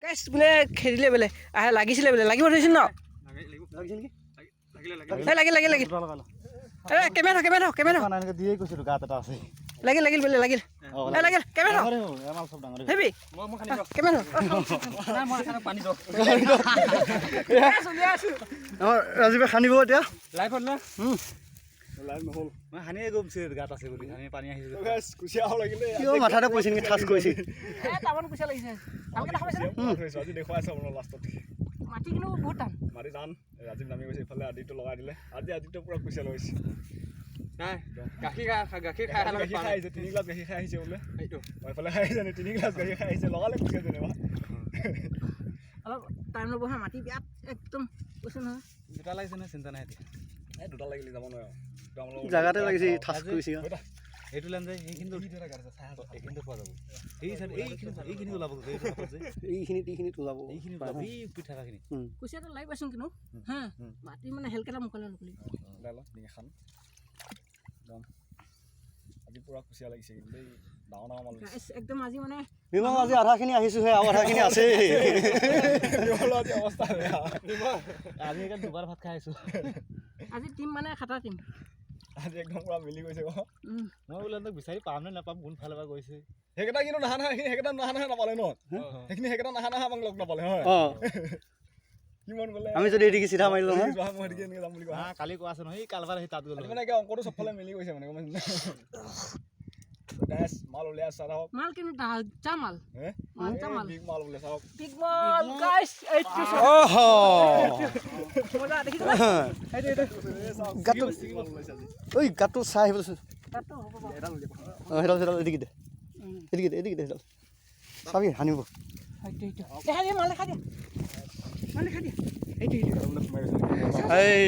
গাইছ বোলে খেদিলে বোলে আহে লাগিছিলে বোলে লাগিব ধৰিছিল ন লাগিল লাগিল লাগিল কেমেৰা দিয়ে কৈছিলো গাত এটা আছে লাগিল লাগিল বোলে লাগিল লাগিল কেমেৰা হেবি কেমেৰা ৰাজীৱে খান্দিব এতিয়া লাইফত না লাইভ নহ'ল মই হানিয়ে গমছে গাত আছে বুলি আমি পানী আহিছিল কুচিয়া হ'ব লাগিলে কিয় মাথাতে পৰিছে নেকি ঠাচ কৰিছে টামান কুচিয়া লাগিছে ভালকে দেখাইছে আজি দেখুৱাই আছে আপোনাৰ লাষ্টত মাটি কিন্তু বহুত টান মাটি টান ৰাজীৱ নামি গৈছে ইফালে আদিটো লগাই দিলে আদিটো পুৰা কুচিয়া লৈছে নাই গাখীৰ খাই আহিছে 3 গ্লাছ গাখীৰ খাই আহিছে বোলে এইটো এইফালে খাই আহিছে 3 গ্লাছ গাখীৰ খাই আহিছে লগালে কুচিয়া যেনিবা অলপ টাইম ল'ব হা মাটি বিয়াত একদম কৈছে নহয় দুটা লাগিছে নহয় চিন্তা নাই এতিয়া এই দুটা লাগিলে যাব নোৱাৰে জাগাতে লাগিছে ঠাচ কৰিছে এইটো লাইন যায় এইখিনি এইখিনিতে পোৱা যাব এইখিনি ওলাব এইখিনিত ওলাব এইখিনি ওলাব এই উঠি থকাখিনি কুচিয়াটো লাগি পাইছোঁ কিন্তু হা মাটি মানে হেলকেইটা মুখলে নকলি এখন আজি পুৰা কুচিয়া লাগিছে কিন্তু এই ডাঙৰ ডাঙৰ মাল একদম আজি মানে বিমল আজি আধাখিনি আহিছোহে আৰু আধাখিনি আছে আজি অৱস্থা বেয়া আমি এতিয়া দুবাৰ ভাত খাই আহিছোঁ আজি টিম মানে খাটা টিম আজি একদম পুৰা মিলি গৈছে মই বোলে তোক বিচাৰি পাম নে নাপাম কোন ফালৰ পৰা গৈছে সেইকেইটা কিন্তু নাহা নাপালে ন সেইখিনি সেইকেইটা নাহা আমাক লগ নাপালে হয় কিমান বোলে আমি যদি এদিকে চিধা মাৰিলো নহয় যাম বুলি কোৱা কালি কোৱা আছে নহয় কালবাৰ সেই তাত গ'লো মানে অংকটো চবফালে মিলি গৈছে মানে মাল উলিয়াই আছে চাওক মাল কিন্তু যা মাল বিগ মাল উলিয়াই চাওক বিগ মাল গাইস এইটো ওহো মজা দেখিছ গাটো ওই গাটো চাই আহিবচোন তাতো হ'ব হেডাল এদিকে দে এদিকে হেডাল চাবি হানিব দেখা দিয়া মাল দেখা দিয়া এই